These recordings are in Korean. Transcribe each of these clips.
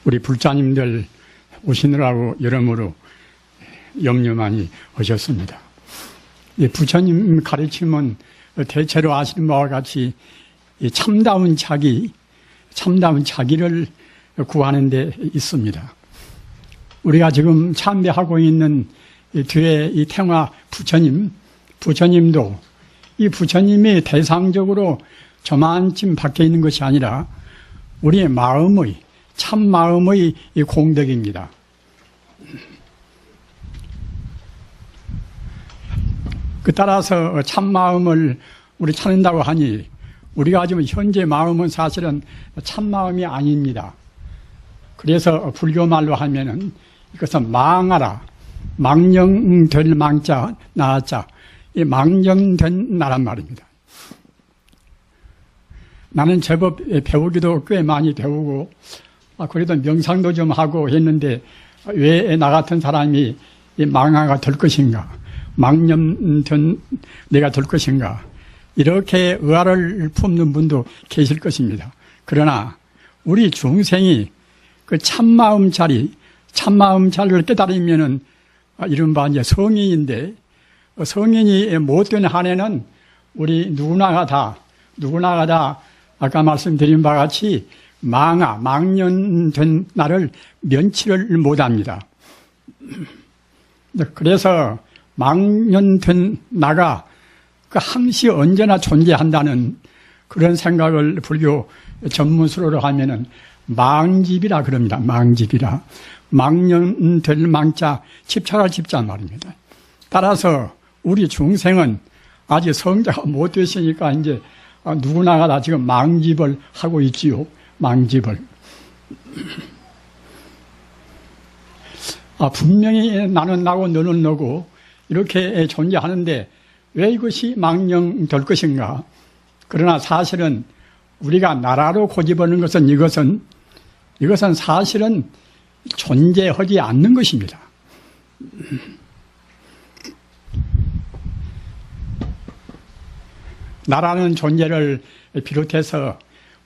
우리 불자님들 오시느라고 여러모로 염려 많이 하셨습니다. 부처님 가르침은 대체로 아시는 바와 같이 참다운 자기를 구하는 데 있습니다. 우리가 지금 참배하고 있는 뒤에 이 태화 부처님도 이 부처님이 대상적으로 저만큼 밖에 있는 것이 아니라 우리의 마음의, 참 마음의 이 공덕입니다. 그 따라서 참 마음을 우리 찾는다고 하니 우리가 지금 현재 마음은 사실은 참 마음이 아닙니다. 그래서 불교 말로 하면은 이것은 망하라, 망령될 망자, 나자, 이 망령된 나란 말입니다. 나는 제법 배우기도 꽤 많이 배우고, 그래도 명상도 좀 하고 했는데, 왜 나 같은 사람이 이 망아가 될 것인가? 망념된 내가 될 것인가? 이렇게 의아를 품는 분도 계실 것입니다. 그러나, 우리 중생이 그 참마음자리를 깨달으면은, 이른바 이제 성인인데, 성인이 못된 한에는 우리 누구나가 다 아까 말씀드린 바와 같이 망년된 나를 면치를 못합니다. 그래서 망년된 나가 항시 언제나 존재한다는 그런 생각을 불교 전문수로로 하면은 망집이라 그럽니다. 망집이라. 망년될 망자, 집착할 집자 말입니다. 따라서 우리 중생은 아직 성자가 못 됐으니까 이제 누구나가 다 지금 망집을 하고 있지요. 망집을. 분명히 나는 나고 너는 너고 이렇게 존재하는데 왜 이것이 망령 될 것인가? 그러나 사실은 우리가 나라로 고집하는 것은 이것은 사실은 존재하지 않는 것입니다. 나라는 존재를 비롯해서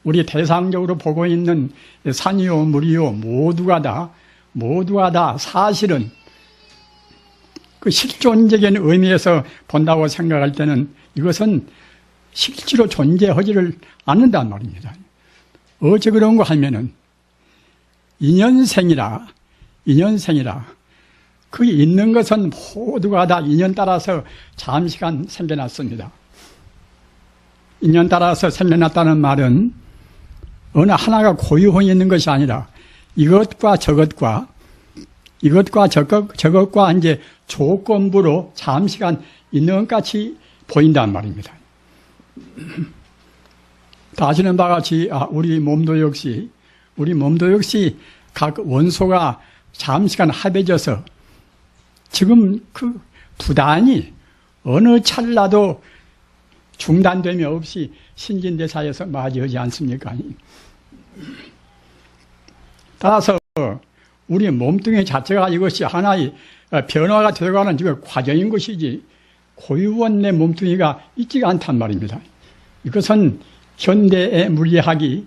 우리 대상적으로 보고 있는 산이요 물이요 모두가 다 사실은 그 실존적인 의미에서 본다고 생각할 때는 이것은 실제로 존재하지를 않는단 말입니다. 어째 그런가 하면은 인연생이라 그 있는 것은 모두가 다 인연 따라서 잠시간 생겨났습니다. 인연 따라서 생겨났다는 말은 어느 하나가 고유해 있는 것이 아니라 이것과 저것과 이제 조건부로 잠시간 있는 것 같이 보인단 말입니다. 다 아시는 바와 같이 우리 몸도 역시 각 원소가 잠시간 합해져서 지금 그 부단히 어느 찰나도 중단됨이 없이 신진대사에서 맞이하지 않습니까? 따라서 우리 몸뚱이 자체가 이것이 하나의 변화가 되어가는 지금 과정인 것이지 고유한 내 몸뚱이가 있지가 않단 말입니다. 이것은 현대의 물리학이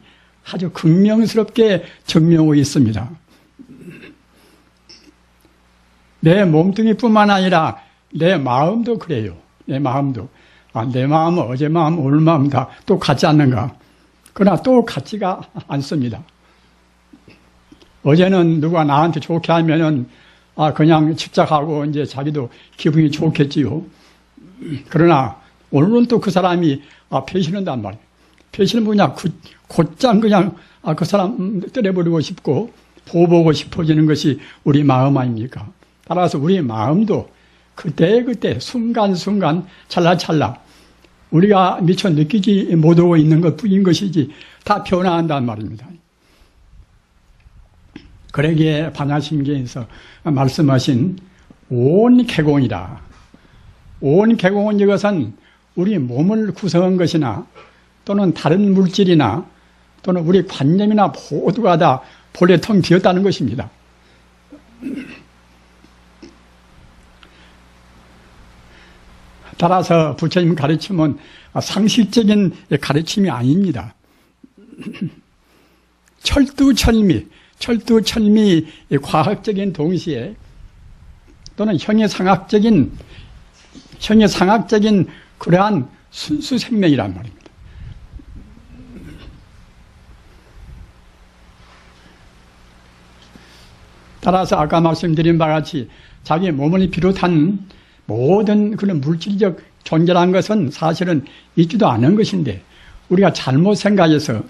아주 극명스럽게 증명하고 있습니다. 내 몸뚱이뿐만 아니라 내 마음도 그래요. 내 마음도. 내 마음은 어제 마음, 오늘 마음 다 똑같지 않는가? 그러나 똑같지가 않습니다. 어제는 누가 나한테 좋게 하면은 그냥 집착하고 이제 자기도 기분이 좋겠지요. 그러나 오늘은 또 그 사람이 배신한단 말이에요. 배신은 뭐냐? 곧장 그냥 그 사람 때려버리고 싶고 보호보고 싶어지는 것이 우리 마음 아닙니까? 따라서 우리 마음도 그때 순간순간 찰나찰나 우리가 미처 느끼지 못하고 있는 것 뿐인 것이지 다 변화한단 말입니다. 그러기에 반야심경에서 말씀하신 온 개공이다. 온 개공은 이것은 우리 몸을 구성한 것이나 또는 다른 물질이나 또는 우리 관념이나 모두가 다 본래 텅 비었다는 것입니다. 따라서 부처님 가르침은 상식적인 가르침이 아닙니다. 철두철미 과학적인 동시에 또는 형이상학적인 그러한 순수 생명이란 말입니다. 따라서 아까 말씀드린 바와 같이 자기 몸을 비롯한 모든 그런 물질적 존재란 것은 사실은 있지도 않은 것인데 우리가 잘못 생각해서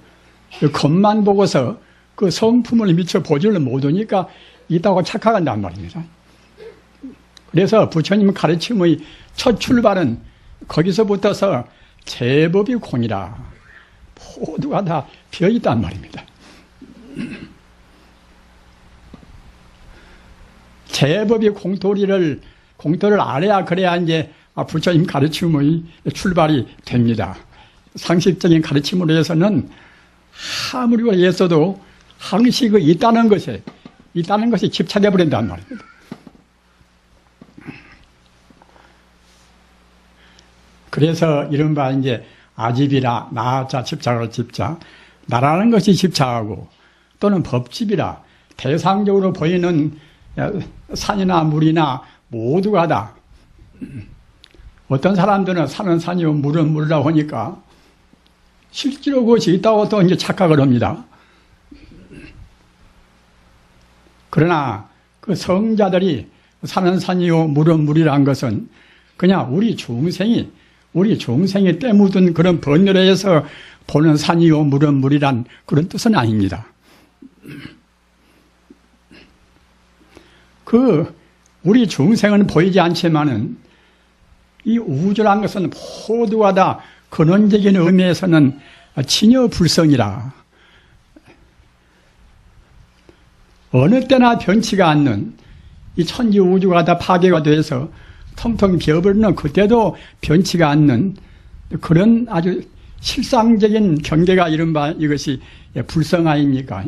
그 겉만 보고서 그 성품을 미처 보지를 못하니까 있다고 착각한단 말입니다. 그래서 부처님 가르침의 첫 출발은 거기서부터서 제법이 공이라 모두가 다 비어있단 말입니다. 제법이 공토를 알아야 그래야 이제 부처님 가르침의 출발이 됩니다. 상식적인 가르침으로 해서는 아무리 그랬어도 항식이 있다는 것이 집착해버린단 말입니다. 그래서 이른바 이제 아집이라 나자 집착을 집착, 나라는 것이 집착하고 또는 법집이라 대상적으로 보이는 산이나 물이나 모두가 다 어떤 사람들은 산은 산이고 물은 물이라고 하니까 실제로 그것이 있다고 또 이제 착각을 합니다. 그러나 그 성자들이 산은 산이요 물은 물이란 것은 그냥 우리 중생이 때 묻은 그런 번뇌에서 보는 산이요 물은 물이란 그런 뜻은 아닙니다. 우리 중생은 보이지 않지만은 이 우주란 것은 모두가 다 근원적인 의미에서는 진여불성이라 어느 때나 변치가 않는 이 천지 우주가 다 파괴가 돼서 텅텅 비어버리는 그때도 변치가 않는 그런 아주 실상적인 경계가 이른바 이것이 불성 아닙니까?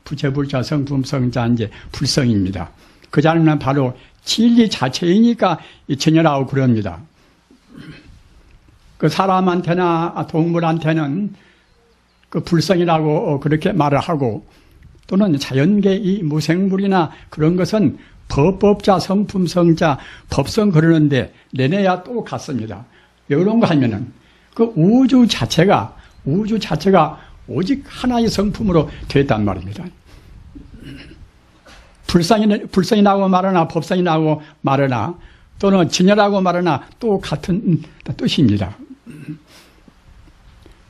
부채불자 성품성자 이제 불성입니다. 그 자리는 바로 진리 자체이니까 전혀라고 그럽니다. 그 사람한테나 동물한테는 그 불성이라고 그렇게 말을 하고 또는 자연계 이 무생물이나 그런 것은 법법자, 성품성자, 법성 그러는데 내내야 또 같습니다. 왜 그런가 하면은 그 우주 자체가 오직 하나의 성품으로 되었단 말입니다. 불성이 나고 말하나 법성이 나고 말하나 또는 진여라고 말하나 또 같은 뜻입니다.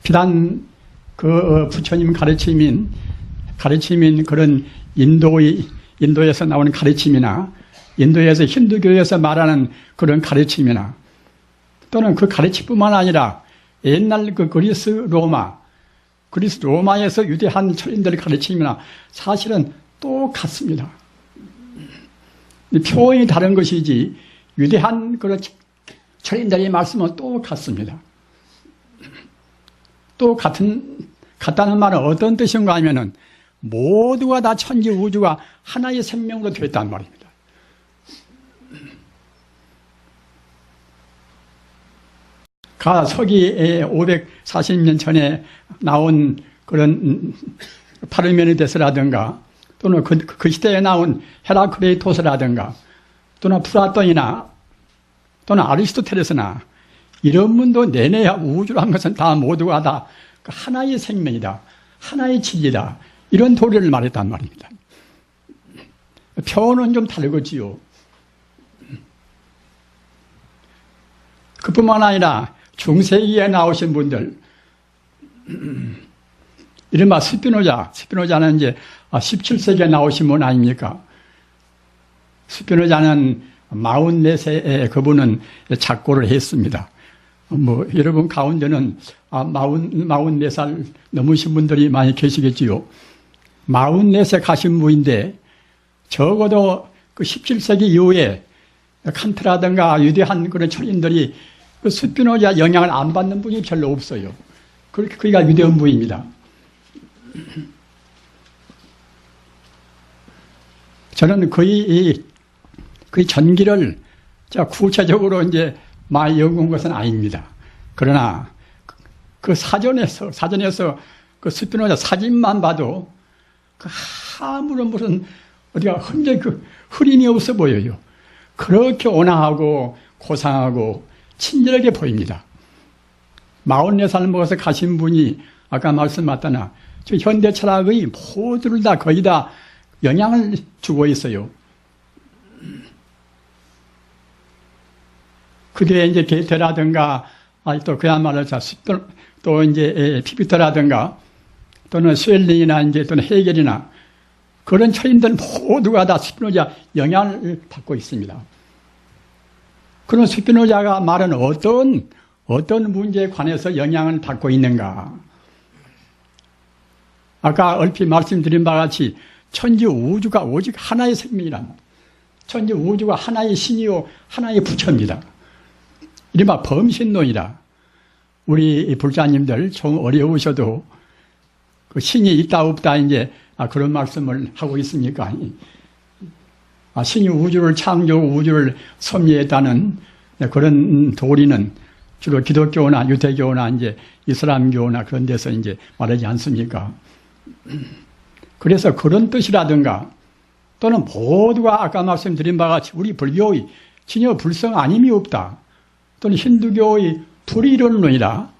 비단 그 부처님 가르침인 그런 인도에서 나오는 가르침이나 인도에서 힌두교에서 말하는 그런 가르침이나 또는 그 가르침뿐만 아니라 옛날 그 그리스 로마에서 유대한 철인들의 가르침이나 사실은 똑같습니다. 표현이 다른 것이지 유대한 그런 철인들의 말씀은 똑같습니다. 또 같다는 말은 어떤 뜻인가 하면은 모두가 다 천지 우주가 하나의 생명으로 되었단 말입니다. 서기 540년 전에 나온 그런 파르메니데스라든가 또는 그 시대에 나온 헤라크레이토스라든가 또는 플라톤이나 또는 아리스토텔레스나 이런 분도 내내야 우주란 것은 다 모두가 다 하나의 생명이다. 하나의 진리다. 이런 도리를 말했단 말입니다. 표현은 좀 다르겠지요. 그뿐만 아니라 중세기에 나오신 분들 이른바 스피노자는 이제 17세기에 나오신 분 아닙니까? 스피노자는 44세에 그분은 작고를 했습니다. 여러분 가운데는 44살 넘으신 분들이 많이 계시겠지요. 44세 가신 분인데 적어도 그 17세기 이후에 칸트라든가 유대한 그런 철인들이 그 스피노자 영향을 안 받는 분이 별로 없어요. 그러니까 유대한 분입니다. 저는 거의 전기를 구체적으로 이제 많이 연구한 것은 아닙니다. 그러나 그 사전에서 그 스피노자 사진만 봐도 아무런 무슨 어디가 흔적 흐림이 없어 보여요. 그렇게 온화하고 고상하고 친절하게 보입니다. 44살 먹어서 가신 분이 아까 말씀하셨다나 저 현대 철학의 모두를 다 거의 다 영향을 주고 있어요. 그게 이제 게테라든가 또 그야말로 또 이제 피피터라든가 또는 스웰링이나 이제 또는 헤겔이나 그런 철인들 모두가 다 스피노자 영향을 받고 있습니다. 그런 스피노자가 말하는 어떤 문제에 관해서 영향을 받고 있는가? 아까 얼핏 말씀드린 바와 같이 천지 우주가 오직 하나의 생명이란 말이에요. 천지 우주가 하나의 신이요 하나의 부처입니다. 이른바 범신론이라 우리 불자님들 좀 어려우셔도 그 신이 있다 없다 이제 그런 말씀을 하고 있습니까? 신이 우주를 창조하고 우주를 섭리했다는 그런 도리는 주로 기독교나 유대교나 이제 이슬람교나 그런 데서 이제 말하지 않습니까? 그래서 그런 뜻이라든가 또는 모두가 아까 말씀드린 바와 같이 우리 불교의 진여 불성 아님이 없다. 또는 힌두교의 불이론론이라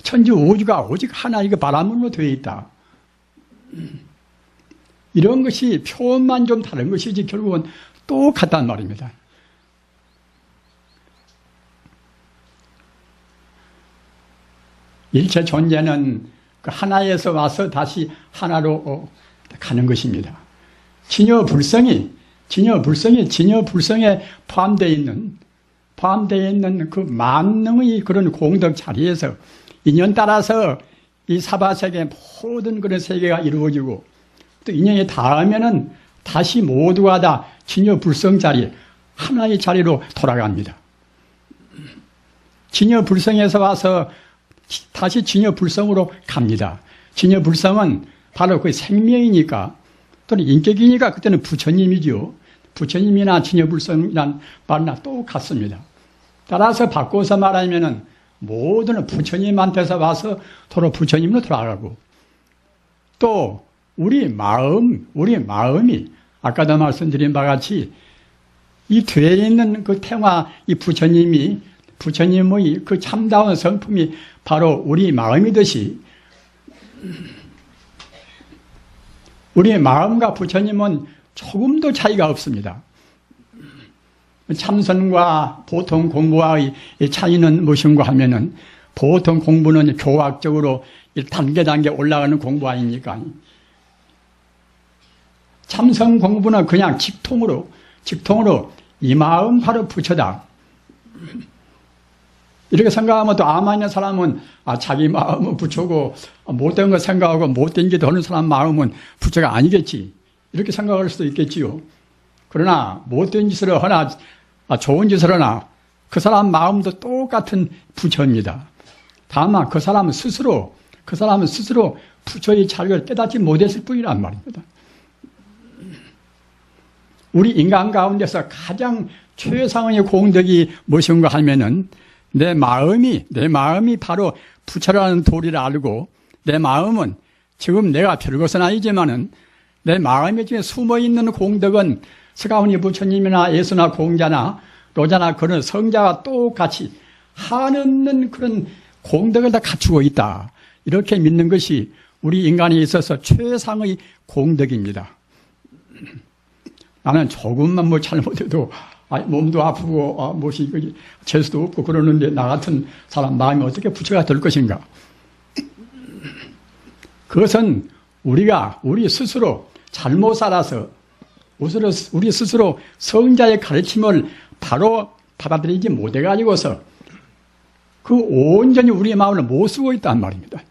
천지 우주가 오직 하나 이거 바람으로 되어 있다. 이런 것이 표현만 좀 다른 것이지 결국은 똑같단 말입니다. 일체 존재는 그 하나에서 와서 다시 하나로 가는 것입니다. 진여 불성에 포함되어 있는 그 만능의 그런 공덕 자리에서 인연 따라서 이 사바세계 모든 그런 세계가 이루어지고 또 인연이 닿으면은 다시 모두가 다 진여 불성 자리 하나의 자리로 돌아갑니다. 진여 불성에서 와서 다시 진여 불성으로 갑니다. 진여 불성은 바로 그 생명이니까 또는 인격이니까 그때는 부처님이죠. 부처님이나 진여 불성이란 말이나 똑같습니다. 따라서 바꿔서 말하면은 모두는 부처님한테서 와서 도로 부처님으로 돌아가고 또 우리 마음이 아까도 말씀드린 바와 같이 이 뒤에 있는 그 태화 이 부처님의 그 참다운 성품이 바로 우리 마음이듯이 우리의 마음과 부처님은 조금도 차이가 없습니다. 참선과 보통 공부와의 차이는 무엇인가 하면은 보통 공부는 교학적으로 단계 올라가는 공부 아닙니까? 참선 공부는 그냥 직통으로 이 마음 바로 부처다. 이렇게 생각하면 또 아마 있는 사람은 자기 마음은 부처고 못된 거 생각하고 못된 게 되는 사람 마음은 부처가 아니겠지. 이렇게 생각할 수도 있겠지요. 그러나 못된 짓을 하나 좋은 짓을 하나 그 사람 마음도 똑같은 부처입니다. 다만 그 사람은 스스로 부처의 자리를 깨닫지 못했을 뿐이란 말입니다. 우리 인간 가운데서 가장 최상의 공덕이 무엇인가 하면은 내 마음이 바로 부처라는 도리를 알고 내 마음은 지금 내가 별것은 아니지만은 내 마음에 중에 숨어있는 공덕은 스가모니 부처님이나 예수나 공자나 로자나 그런 성자와 똑같이 한없는 그런 공덕을 다 갖추고 있다. 이렇게 믿는 것이 우리 인간에 있어서 최상의 공덕입니다. 나는 조금만 잘못해도 몸도 아프고 무엇이 재수도 없고 그러는데 나 같은 사람 마음이 어떻게 부처가 될 것인가? 그것은 우리 스스로 잘못 살아서 우리 스스로 성자의 가르침을 바로 받아들이지 못해가지고서 그 온전히 우리의 마음을 못 쓰고 있단 말입니다.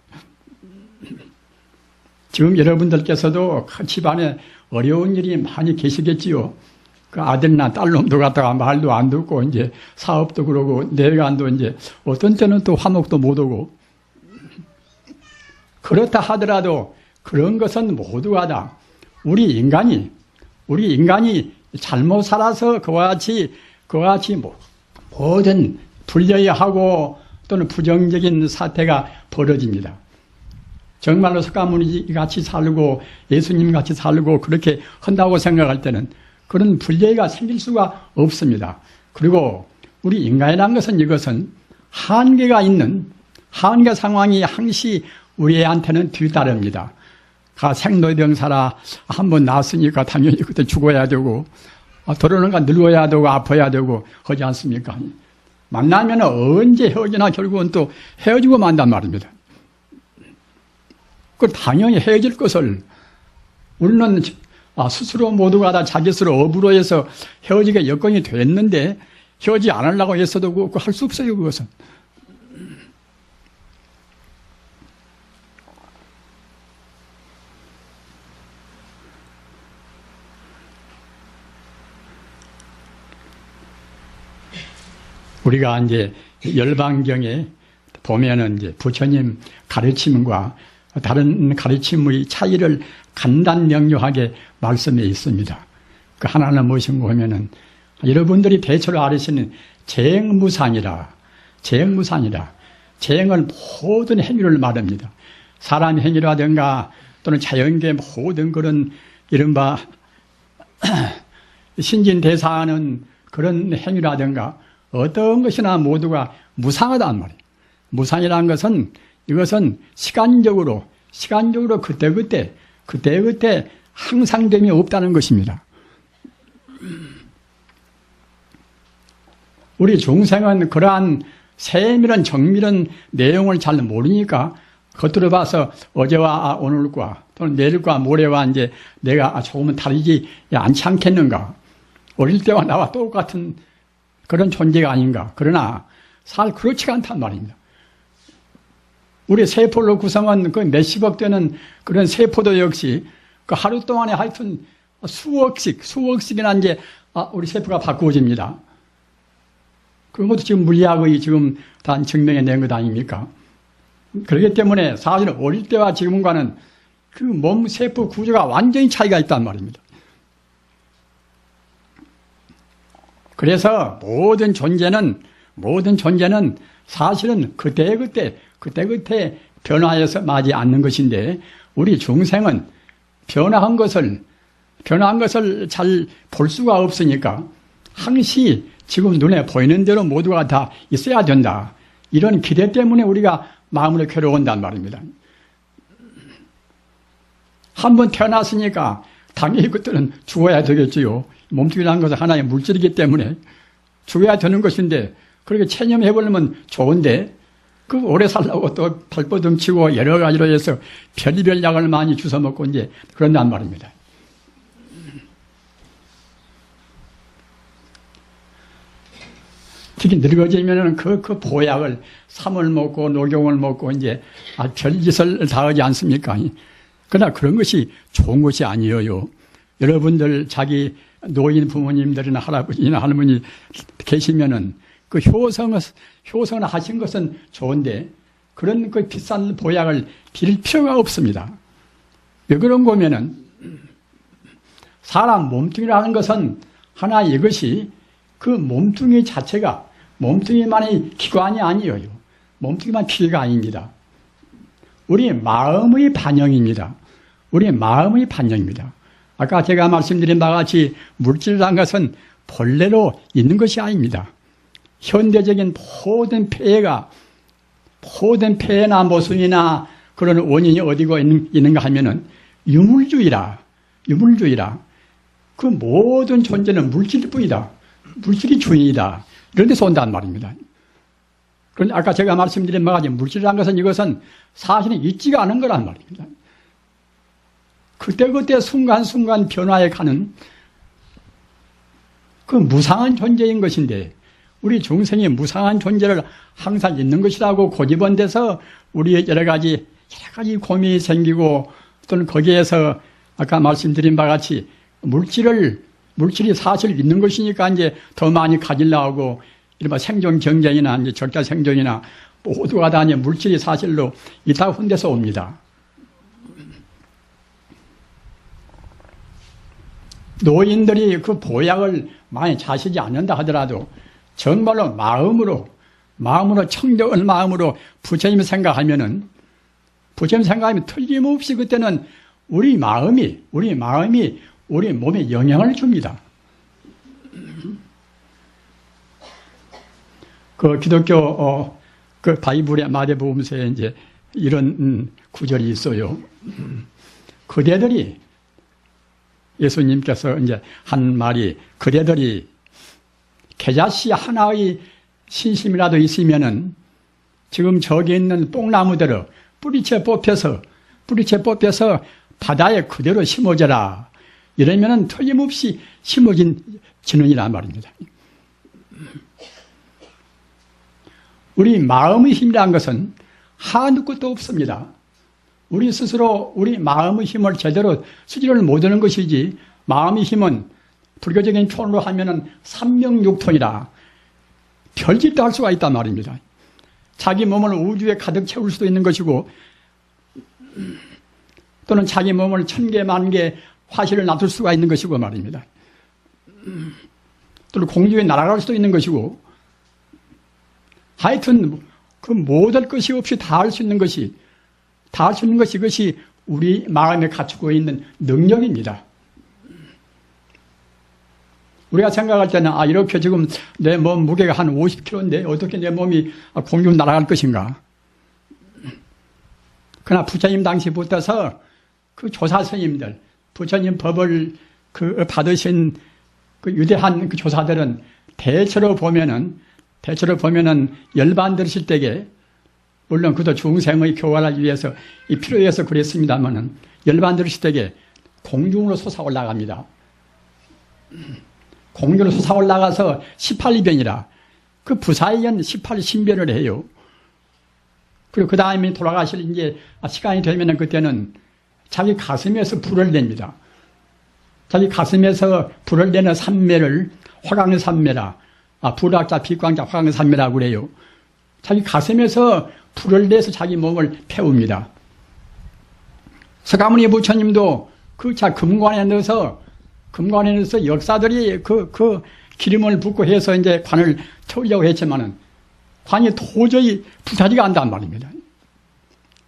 지금 여러분들께서도 집안에 어려운 일이 많이 계시겠지요. 그 아들이나 딸놈도 갖다가 말도 안 듣고 이제 사업도 그러고 내간도 이제 어떤 때는 또 화목도 못 오고 그렇다 하더라도 그런 것은 모두가 다 우리 인간이 잘못 살아서 그와 같이 모든 불려하고 또는 부정적인 사태가 벌어집니다. 정말로 석가모니 같이 살고 예수님 같이 살고 그렇게 한다고 생각할 때는 그런 불리해가 생길 수가 없습니다. 그리고 우리 인간이라는 것은 이것은 한계가 있는 한계 상황이 항시 우리한테는 뒤따릅니다. 생로병사라 한번 낳았으니까 당연히 그때 죽어야 되고 들어오는가 늙어야 되고 아파야 되고 하지 않습니까? 만나면 언제 헤어지나 결국은 또 헤어지고 만단 말입니다. 그 당연히 헤어질 것을 우리는 스스로 모두가 다 자기 스스로 업으로 해서 헤어지게 여건이 됐는데 헤어지지 않으려고 했어도 할 수 없어요. 그것은. 우리가 이제 열반경에 보면은 이제 부처님 가르침과 다른 가르침의 차이를 간단명료하게 말씀해 있습니다. 그 하나는 무엇인가 하면은 여러분들이 대체로 알으시는 재행무상이라. 재행은 모든 행위를 말합니다. 사람 행위라든가 또는 자연계 모든 그런 이른바 신진대사하는 그런 행위라든가 어떤 것이나 모두가 무상하단 말이에요. 무상이라는 것은 이것은 시간적으로 그때그때 항상됨이 없다는 것입니다. 우리 중생은 그러한 세밀한 정밀한 내용을 잘 모르니까 겉으로 봐서 어제와 오늘과 또는 내일과 모레와 이제 내가 조금은 다르지 않지 않겠는가. 어릴 때와 나와 똑같은 그런 존재가 아닌가. 그러나 그렇지가 않단 말입니다. 우리 세포로 구성한 그 몇십억 되는 그런 세포도 역시 그 하루 동안에 하여튼 수억씩이나 이제 우리 세포가 바꾸어집니다. 그것도 지금 물리학의 지금 다 증명해 낸 것 아닙니까? 그렇기 때문에 사실 어릴 때와 지금과는 그 몸 세포 구조가 완전히 차이가 있단 말입니다. 그래서 모든 존재는 사실은 그때 변화해서 맞지 않는 것인데 우리 중생은 변화한 것을 잘 볼 수가 없으니까 항시 지금 눈에 보이는 대로 모두가 다 있어야 된다. 이런 기대 때문에 우리가 마음으로 괴로운단 말입니다. 한번 태어났으니까 당연히 그때는 죽어야 되겠지요. 몸뚱이라는 것은 하나의 물질이기 때문에 죽어야 되는 것인데 그렇게 체념해버리면 좋은데 그 오래 살라고 또 발버둥 치고 여러 가지로 해서 별의별 약을 많이 주워 먹고 이제 그런단 말입니다. 특히 늙어지면은 그 보약을 삼을 먹고 녹용을 먹고 이제 별짓을 다 하지 않습니까? 그러나 그런 것이 좋은 것이 아니에요. 여러분들 자기 노인 부모님들이나 할아버지나 할머니 계시면은 그 효성을 하신 것은 좋은데 그런 그 비싼 보약을 빌 필요가 없습니다. 왜 그런 거면은 사람 몸뚱이라는 것은 하나 이것이 그 몸뚱이 자체가 몸뚱이만의 기관이 아니에요. 몸뚱이만 기가 아닙니다. 우리 마음의 반영입니다. 아까 제가 말씀드린 바와 같이 물질이라는 것은 본래로 있는 것이 아닙니다. 현대적인 모든 폐해나 모순이나 그런 원인이 어디고 있는가 하면은 유물주의라. 그 모든 존재는 물질뿐이다. 물질이 주인이다. 이런 데서 온단 말입니다. 그런데 아까 제가 말씀드린 바와 같이 물질이라는 것은 이것은 사실은 있지가 않은 거란 말입니다. 그때 순간순간 변화해 가는 그 무상한 존재인 것인데 우리 중생이 무상한 존재를 항상 있는 것이라고 고집한데서 우리의 여러 가지 고민이 생기고 또는 거기에서 아까 말씀드린 바와 같이 물질이 사실 있는 것이니까 이제 더 많이 가지려고 하고 이른바 생존 경쟁이나 이제 적자 생존이나 모두가 다 이제 물질이 사실로 있다고 한 데서 옵니다. 노인들이 그 보약을 많이 자시지 않는다 하더라도 정말로 마음으로 청정한 마음으로 부처님을 생각하면은 부처님 생각하면 틀림없이 그때는 우리 마음이 우리 몸에 영향을 줍니다. 그 기독교 그 바이블의 마태복음서에 이제 이런 구절이 있어요. 그대들이 예수님께서 이제 한 말이 그대들이 겨자씨 하나의 신심이라도 있으면은 지금 저기 있는 뽕나무대로 뿌리채 뽑혀서 바다에 그대로 심어져라. 이러면은 틀림없이 심어지느니란 말입니다. 우리 마음의 힘이라는 것은 한두 것도 없습니다. 우리 스스로 우리 마음의 힘을 제대로 쓰지를 못하는 것이지, 마음의 힘은 불교적인 표현으로 하면은 삼명육통이라 별짓도 할 수가 있단 말입니다. 자기 몸을 우주에 가득 채울 수도 있는 것이고, 또는 자기 몸을 1000개, 10,000개 화실을 놔둘 수가 있는 것이고 말입니다. 또는 공중에 날아갈 수도 있는 것이고, 하여튼 그 모든 것이 없이 다 할 수 있는 것이, 그것이 우리 마음에 갖추고 있는 능력입니다. 우리가 생각할 때는 이렇게 지금 내 몸 무게가 한 50kg인데 어떻게 내 몸이 공중에 날아갈 것인가. 그러나 부처님 당시부터서 그 조사 스님들, 부처님 법을 받으신 그 위대한 그 조사들은 대체로 보면은 열반 들으실 때에, 물론 그도 중생의 교화를 위해서 이 필요해서 그랬습니다만은, 열반 들으실 때에 공중으로 솟아 올라갑니다. 공중으로 솟아 올라가서 18이변이라 그 부사의연 18신변을 해요. 그리고 그 다음에 돌아가실 이제 시간이 되면은 그때는 자기 가슴에서 불을 냅니다. 자기 가슴에서 불을 내는 삼매를 화강삼매라, 불학자, 비광자, 화강삼매라고 그래요. 자기 가슴에서 불을 내서 자기 몸을 태웁니다. 서가모니 부처님도 그 금관에 넣어서 역사들이 그 기름을 붓고 해서 이제 관을 태우려고 했지만은 관이 도저히 부타지가 않단 말입니다.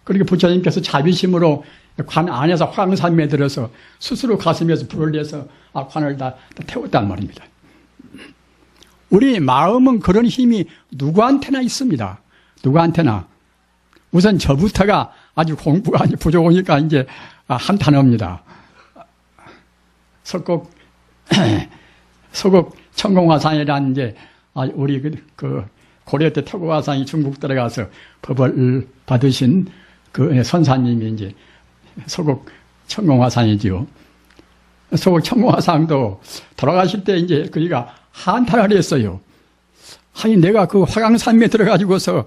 그리고 부처님께서 자비심으로 관 안에서 화강삼매에 들어서 스스로 가슴에서 불을 내서 관을 다 태웠단 말입니다. 우리 마음은 그런 힘이 누구한테나 있습니다. 누구한테나. 우선 저부터가 아주 공부가 부족하니까 이제 한탄합니다. 서곡 청공화상이라는 이제 우리 그 고려 때 태국화상이 중국 들어가서 법을 받으신 그 선사님이 이제 서곡 청공화상이지요. 서곡 청공화상도 돌아가실 때 이제 그가 한탄을 했어요. 아니 내가 그 화강산매에 들어가지고서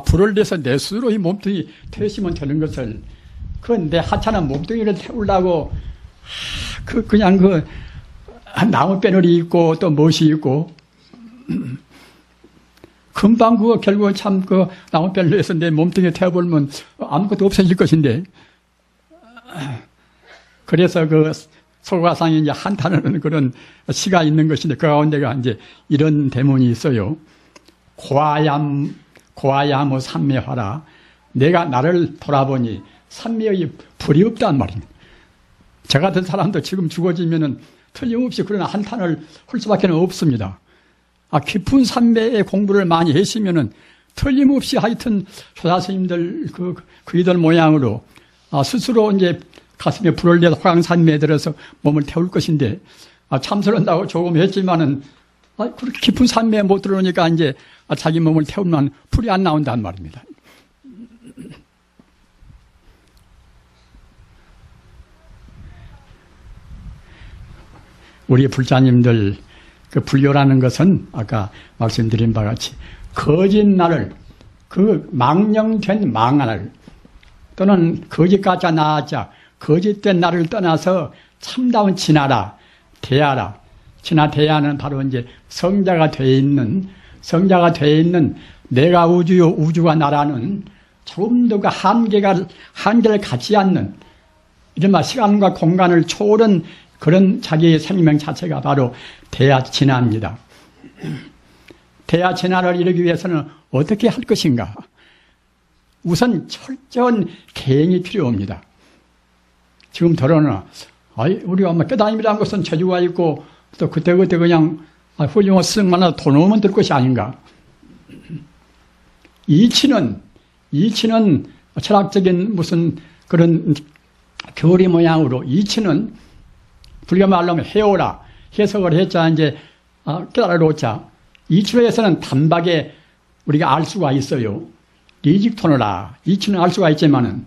불을 내서 내 스스로 이 몸뚱이 태우시면 되는 것을, 그 내 하찮은 몸뚱이를 태우려고 그냥 그 나무배늘이 있고 또 못이 있고, 금방 그거 결국은 참 그 나무배늘로 해서 내 몸뚱이에 태워버리면 아무것도 없어질 것인데, 그래서 그 소가상이 이제 한탄하는 그런 시가 있는 것인데, 그 가운데가 이제 이런 대문이 있어요. 고아야무 삼매화라. 내가 나를 돌아보니 삼매의 불이 없단 말입니다. 저 같은 사람도 지금 죽어지면은 틀림없이 그런 한탄을 할 수밖에 없습니다. 깊은 삼매의 공부를 많이 했으면은 틀림없이 하여튼 조사스님들 그이들 모양으로 스스로 이제 가슴에 불을 내서 화강산매에 들어서 몸을 태울 것인데, 참선한다고 조금 했지만은 그렇게 깊은 산매에 못 들어오니까 이제 자기 몸을 태우면 불이 안 나온단 말입니다. 우리 불자님들, 그 불교라는 것은 아까 말씀드린 바와 같이 거짓날을, 그 망령된 망언을, 또는 거짓가짜 나아자 거짓된 나를 떠나서 참다운 진화라, 대하라. 진화 대하는 바로 이제 성자가 되어 있는 내가 우주요 우주가 나라는 조금 더 그 한계를 갖지 않는, 이른바 시간과 공간을 초월한 그런 자기의 생명 자체가 바로 대하 진화입니다. 대하 진화를 이루기 위해서는 어떻게 할 것인가? 우선 철저한 계행이 필요합니다. 지금 들어나 우리 엄마 깨달음이라는 것은 재주가 있고 또 그때그때 그냥 훌륭한 스승만나도 돈 오면 될 것이 아닌가. 이치는 철학적인 무슨 그런 교리 모양으로 이치는 불교 말로 하면 해오라 해석을 했자 이제 깨달아놓자. 이치로 해서는 단박에 우리가 알 수가 있어요. 리직토너라 이치는 알 수가 있지만은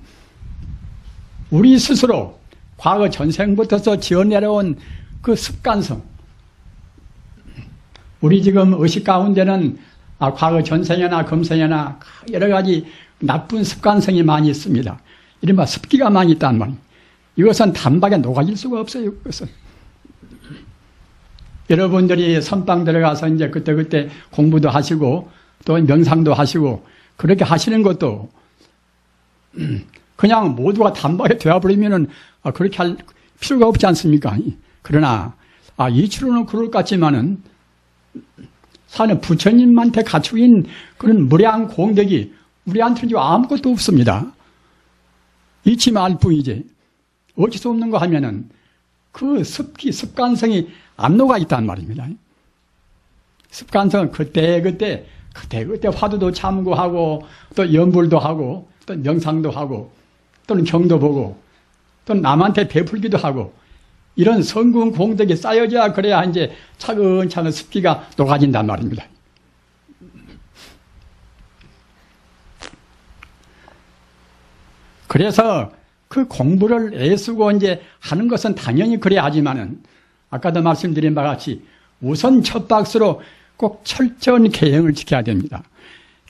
우리 스스로 과거 전생부터서 지어내려온 그 습관성, 우리 지금 의식 가운데는 과거 전생이나 금생이나 여러 가지 나쁜 습관성이 많이 있습니다. 이른바 습기가 많이 있단 말이에요. 이것은 단박에 녹아질 수가 없어요. 이것은. 여러분들이 선방 들어가서 이제 그때 공부도 하시고 또 명상도 하시고 그렇게 하시는 것도 그냥 모두가 단박에 되어버리면은 그렇게 할 필요가 없지 않습니까? 그러나 이치로는 그럴 것 같지만은 사는 부처님한테 갖추인 그런 무량 공덕이 우리한테는 아무것도 없습니다. 이치만 알 뿐이지. 어쩔 수 없는 거 하면은 그 습관성이 안 녹아 있단 말입니다. 습관성은 그때 화두도 참고하고 또 연불도 하고 또 명상도 하고 또는 경도 보고 또 남한테 베풀기도 하고 이런 성공 공덕이 쌓여져야 그래야 이제 차근차근 습기가 녹아진단 말입니다. 그래서 그 공부를 애쓰고 이제 하는 것은 당연히 그래야 하지만은 아까도 말씀드린 바와 같이 우선 첫 박스로 꼭 철저한 계행을 지켜야 됩니다.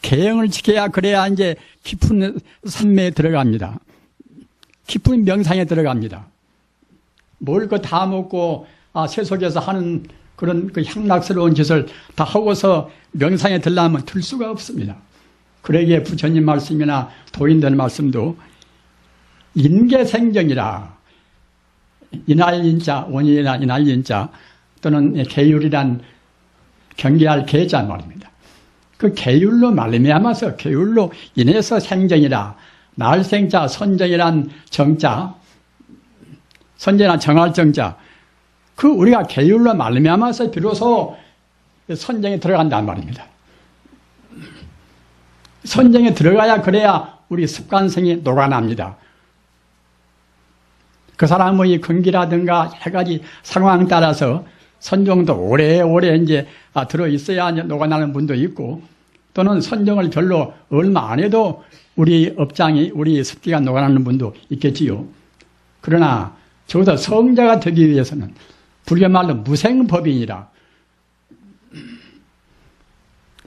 계행을 지켜야 그래야 이제 깊은 산매에 들어갑니다. 깊은 명상에 들어갑니다. 뭘 다 먹고 세속에서 하는 그런 그 향락스러운 짓을 다 하고서 명상에 들려면 들 수가 없습니다. 그러기에 부처님 말씀이나 도인들 말씀도 인계생정이라 이날인자 원인이나 이날인자 또는 계율이란 경계할 계자 말입니다. 그 계율로 말미암아서 계율로 인해서 생정이라 날생자 선정이란 정자 선정이란 정할 정자 그 우리가 계율로 말미암아서 비로소 선정에 들어간단 말입니다. 선정에 들어가야 그래야 우리 습관성이 녹아납니다. 그 사람의 근기라든가 여러 가지 상황 따라서 선정도 오래오래 이제 들어있어야 녹아나는 분도 있고 또는 선정을 별로 얼마 안 해도 우리 업장이 우리 습기가 녹아나는 분도 있겠지요. 그러나 적어도 성자가 되기 위해서는 불교 말로 무생법인이라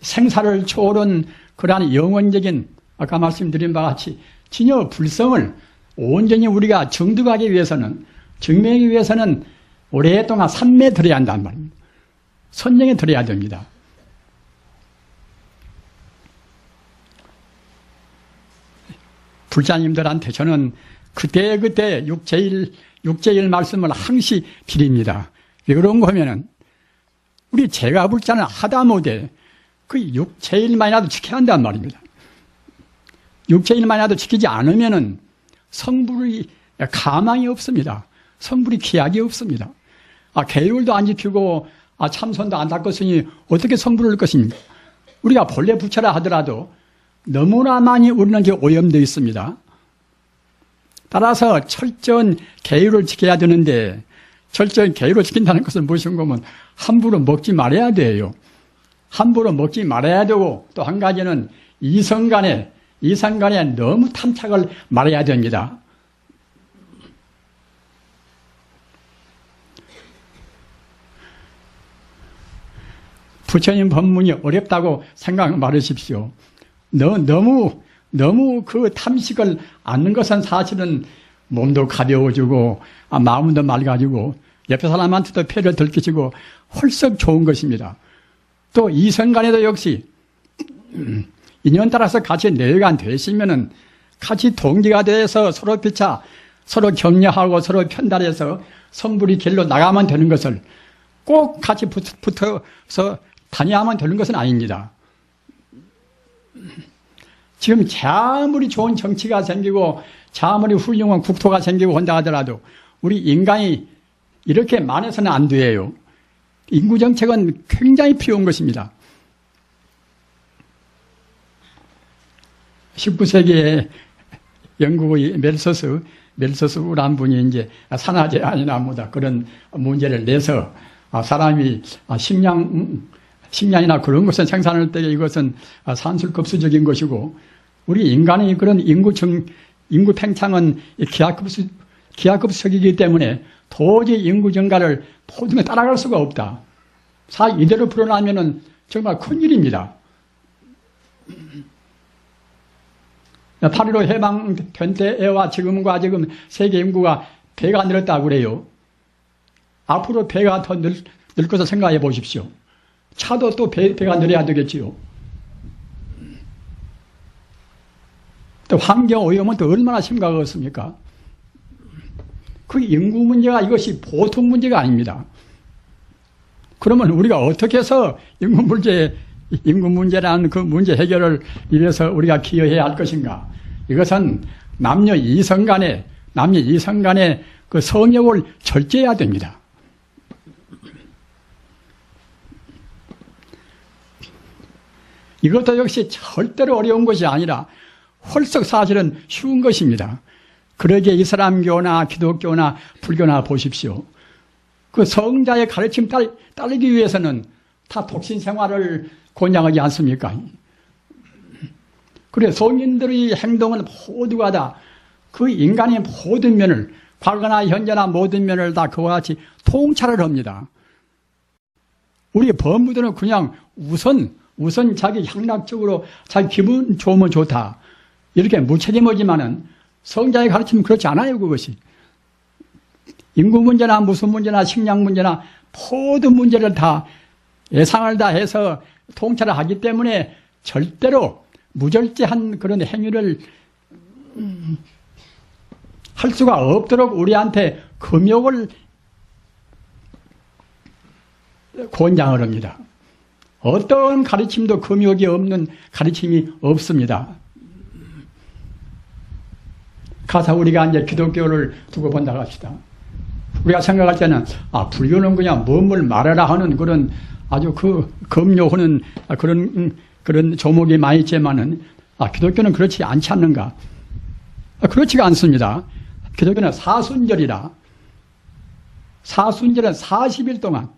생사를 초월한 그러한 영원적인 아까 말씀드린 바와 같이 진여 불성을 온전히 우리가 정득하기 위해서는 증명하기 위해서는 오랫동안 산매에 들어야 한단 말입니다. 선정에 들어야 됩니다. 불자님들한테 저는 그때 육제일 말씀을 항시 드립니다. 왜 그런 거면은 우리 제가불자는 하다 못해 그 육제일만이라도 지켜야 한단 말입니다. 육제일만이라도 지키지 않으면은 성불이 가망이 없습니다. 성불이 기약이 없습니다. 계율도 안 지키고 참선도 안 닦았으니 어떻게 성불을 할 것입니까? 우리가 본래 부처라 하더라도 너무나 많이 우리는 오염되어 있습니다. 따라서 철저한 계율을 지켜야 되는데 철저한 계율을 지킨다는 것은 무엇인 거면 함부로 먹지 말아야 돼요. 함부로 먹지 말아야 되고 또 한 가지는 이성간에 너무 탐착을 말아야 됩니다. 부처님 법문이 어렵다고 생각 말으십시오. 너무 그 탐식을 않는 것은 사실은 몸도 가벼워지고 마음도 맑아지고 옆에 사람한테도 폐를 덜 끼치고 헐썩 좋은 것입니다. 또 이성간에도 역시 인연 따라서 같이 내외가 되시면은 같이 동기가 돼서 서로 피차 서로 격려하고 서로 편달해서 성불이 길로 나가면 되는 것을 꼭 같이 붙어서 다녀야만 되는 것은 아닙니다. 지금 아무리 좋은 정치가 생기고 아무리 훌륭한 국토가 생기고 한다 하더라도 우리 인간이 이렇게 많아서는 안 돼요. 인구정책은 굉장히 필요한 것입니다. 19세기에 영국의 멜서스라는 분이 이제 산화제한이나 뭐다 그런 문제를 내서 사람이 식량이나 그런 것을 생산할 때 이것은 산술급수적인 것이고 우리 인간의 그런 인구 팽창은 기하급수적이기 때문에 도저히 인구 증가를 모든 게 따라갈 수가 없다. 이대로 불어나면은 정말 큰일입니다. 8.15 해방된 때와 지금과 지금 세계 인구가 배가 늘었다고 그래요. 앞으로 배가 더 늘 것을 생각해 보십시오. 차도 또 배가 늘어야 되겠지요. 또 환경오염은 또 얼마나 심각하겠습니까? 그 인구 문제가 이것이 보통 문제가 아닙니다. 그러면 우리가 어떻게 해서 인구 문제라는 그 문제 해결을 위해서 우리가 기여해야 할 것인가? 이것은 남녀 이성 간의 그 성욕을 절제해야 됩니다. 이것도 역시 절대로 어려운 것이 아니라 헐썩 사실은 쉬운 것입니다. 그러기에 이슬람교나 기독교나 불교나 보십시오. 그 성자의 가르침 따르기 위해서는 다 독신 생활을 권장하지 않습니까? 그래 성인들의 행동은 모두가 다 그 인간의 모든 면을 과거나 현재나 모든 면을 다 그와 같이 통찰을 합니다. 우리 법무들은 그냥 우선 자기 향락적으로 자기 기분 좋으면 좋다 이렇게 무책임하지만은 성자의 가르침은 그렇지 않아요. 그것이 인구 문제나 무슨 문제나 식량 문제나 모든 문제를 다 예상을 다 해서 통찰을 하기 때문에 절대로 무절제한 그런 행위를 할 수가 없도록 우리한테 금욕을 권장을 합니다. 어떤 가르침도 금욕이 없는 가르침이 없습니다. 가서 우리가 이제 기독교를 두고 본다고 합시다. 우리가 생각할 때는 불교는 그냥 뭐뭘 말하라 하는 그런 아주 금욕하는 그런 조목이 많이 있지만은 기독교는 그렇지 않지 않는가? 그렇지가 않습니다. 기독교는 사순절은 40일 동안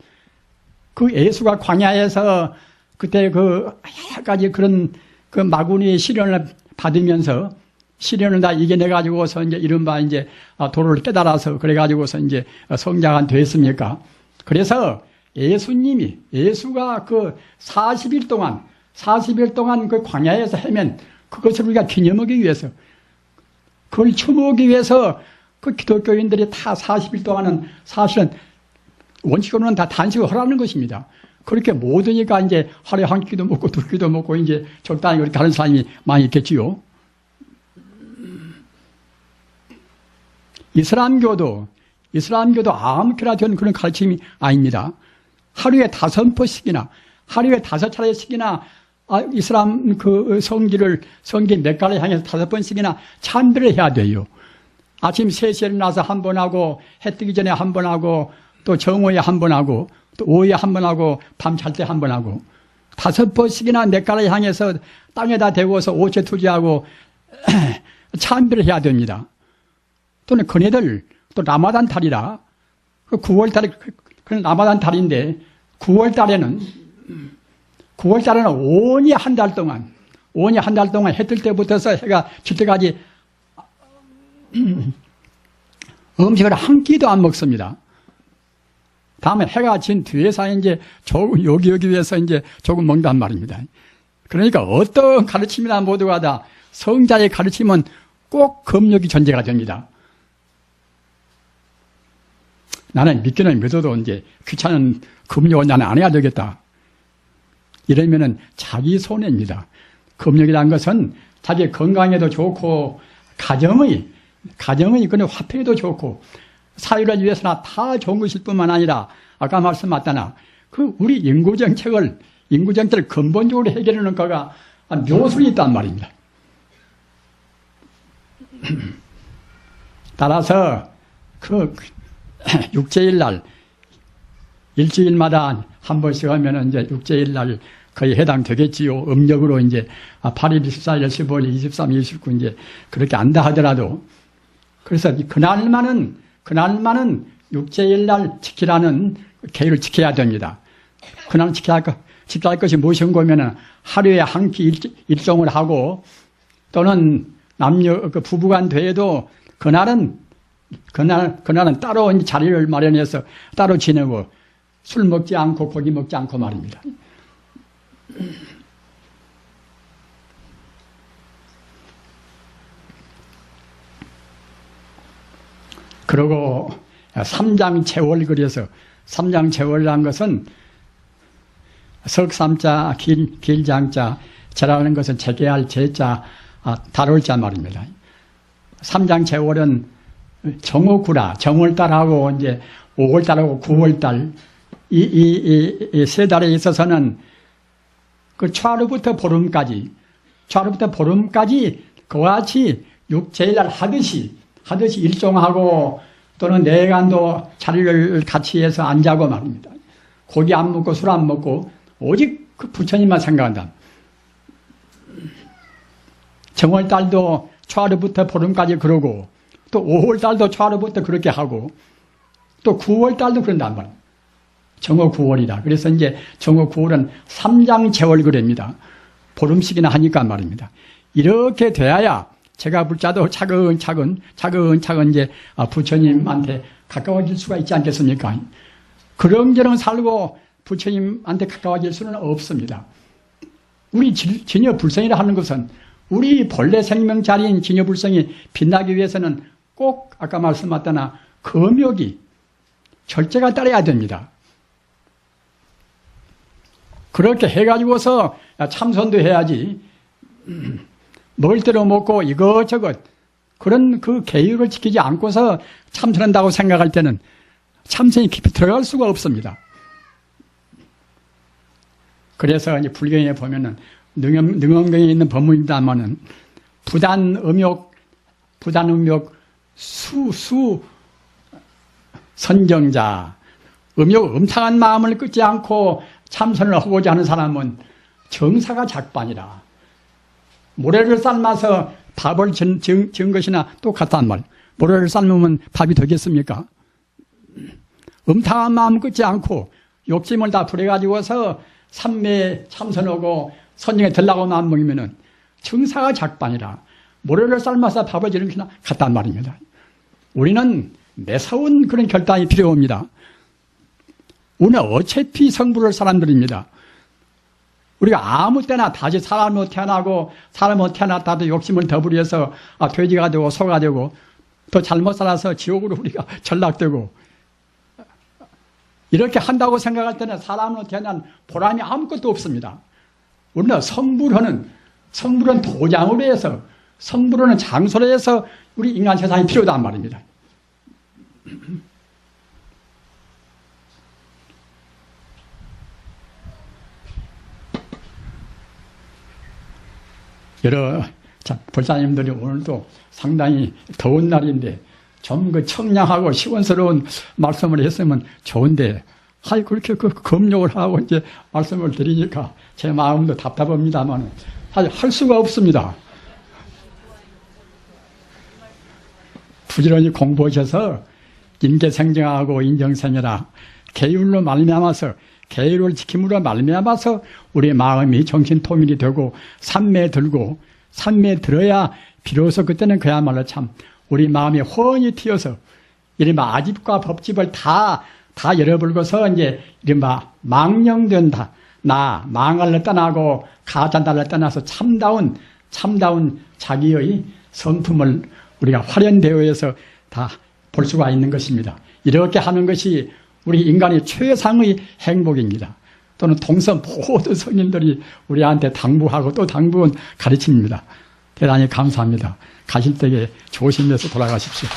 그 예수가 광야에서 그때 그 여러 가지 그런 그 마구니 시련을 받으면서 시련을 다 이겨내가지고서 이제 이른바 이제 도를 깨달아서 그래가지고서 이제 성자가 됐습니까? 그래서 예수가 그 40일 동안 그 광야에서 헤맨 그것을 우리가 기념하기 위해서 그걸 추모하기 위해서 그 기독교인들이 다 40일 동안은 사실은 원칙으로는 다 단식을 하라는 것입니다. 그렇게 모두니까 이제 하루에 한 끼도 먹고 두 끼도 먹고 이제 적당히 그렇게 다른 사람이 많이 있겠지요. 이슬람교도 아무렇게나 된 그런 가르침이 아닙니다. 하루에 5번씩이나, 하루에 5차례씩이나 이슬람 그 성기 멕카를 향해서 5번씩이나 찬들을 해야 돼요. 아침 3시에 일어나서 한 번 하고, 해 뜨기 전에 한 번 하고, 또 정오에 한 번 하고, 또 오후에 한 번 하고, 밤 잘 때 한 번 하고, 5번씩이나 멕카를 향해서 땅에다 대고서 오체 투지하고 찬비를 해야 됩니다. 또는 그네들 또 라마단 달이라 9월 달에 그런 라마단 달인데 9월 달에는 온히 한 달 동안 해 뜰 때부터서 해가 질 때까지 음식을 한 끼도 안 먹습니다. 다음에 해가 진 뒤에서 이제 조금 여기 위해서 이제 조금 먹는단 말입니다. 그러니까 어떤 가르침이나 모두가 다 성자의 가르침은 꼭 금욕이 전제가 됩니다. 나는 믿기는 믿어도 이제 귀찮은 금욕은 나는 안 해야 되겠다. 이러면은 자기 손해입니다. 금욕이라는 것은 자기 건강에도 좋고 가정의 그런 화평에도 좋고 사회를 위해서나 다 좋은 것일 뿐만 아니라 아까 말씀하셨다나 그 우리 인구 정책을 근본적으로 해결하는 거가 묘술이 있단 말입니다. 따라서 그 육제일 날 일주일마다 한 번씩 하면은 이제 육제일 날 거의 해당되겠지요. 음력으로 이제 8일, 24일, 15일, 23일, 29일 이제 그렇게 안다 하더라도 그래서 그날만은 육제일 날 지키라는 계율을 지켜야 됩니다. 그날 지켜야 할 것이 무엇인가 하면은 하루에 한 끼 일종을 하고 또는 남녀 그 부부간 돼도 그날은 따로 이제 자리를 마련해서 따로 지내고 술 먹지 않고 고기 먹지 않고 말입니다. 그리고 삼장채월 그래서 삼장채월이라는 것은 석삼자 길장자 제라는 것은 재개할 제자 다룰 자 말입니다. 삼장채월은 정오구라 정월달하고 이제 5월달하고 9월달 이 세 달에 있어서는 그 초하루부터 보름까지 그와 같이 육제일날 하듯이 일종하고 또는 내간도 자리를 같이 해서 안 자고 말입니다. 고기 안 먹고 술 안 먹고 오직 그 부처님만 생각한다. 정월달도 초하루부터 보름까지 그러고 또 5월달도 초하루부터 그렇게 하고 또 9월달도 그런단 말이에요. 정오 9월이다. 그래서 이제 정오 9월은 삼장채월 그럽니다. 보름씩이나 하니까 말입니다. 이렇게 돼야 제가 불자도 차근차근 이제 부처님한테 가까워질 수가 있지 않겠습니까? 그런저런 살고 부처님한테 가까워질 수는 없습니다. 우리 진여불성이라 하는 것은 우리 본래 생명자리인 진여불성이 빛나기 위해서는 꼭 아까 말씀하셨다나 금욕이 절제가 따라야 됩니다. 그렇게 해가지고서 참선도 해야지 먹을 대로 먹고 이것저것 그런 그 계율을 지키지 않고서 참선한다고 생각할 때는 참선이 깊이 들어갈 수가 없습니다. 그래서 이제 불경에 보면은 능엄경에 있는 법문입니다만은 부단음욕 선정자 음탕한 마음을 끊지 않고 참선을 하고자 하는 사람은 정사가 작반이라. 모래를 삶아서 밥을 지은 것이나 똑같단 말. 모래를 삶으면 밥이 되겠습니까? 음탕한 마음 끊지 않고 욕심을 다 부려가지고서 삼매에 참선하고 선정에 들라고 마음먹으면은 정사가 작반이라. 모래를 삶아서 밥을 지은 것이나 같단 말입니다. 우리는 매서운 그런 결단이 필요합니다. 우리는 어차피 성불할 사람들입니다. 우리가 아무 때나 다시 사람으로 태어나고 사람으로 태어났다도 욕심을 더 부려서 돼지가 되고 소가 되고 또 잘못 살아서 지옥으로 우리가 전락되고 이렇게 한다고 생각할 때는 사람으로 태어난 보람이 아무것도 없습니다. 우리는 성불하는 도장으로 해서 성불하는 장소로 해서 우리 인간 세상이 필요하단 말입니다. 불사님들이 오늘도 상당히 더운 날인데 좀 그 청량하고 시원스러운 말씀을 했으면 좋은데 그렇게 검욕을 하고 이제 말씀을 드리니까 제 마음도 답답합니다만 사실 할 수가 없습니다. 부지런히 공부하셔서 인계생정하고 인정생이라 계율로 말미암아서 계율을 지킴으로 말미암아서 우리의 마음이 정신통일이 되고 삼매에 들고 삼매에 들어야 비로소 그때는 그야말로 참 우리 마음이 훤히 튀어서 이른바 아집과 법집을 다 열어불고서 이제 이른바 망령된다. 나 망할을 떠나고 가짠다를 떠나서 참다운 자기의 성품을 우리가 활연대어해서 다 볼 수가 있는 것입니다. 이렇게 하는 것이 우리 인간의 최상의 행복입니다. 또는 동서 모든 성인들이 우리한테 당부하고 또 당부는 가르칩니다. 대단히 감사합니다. 가실 때에 조심해서 돌아가십시오.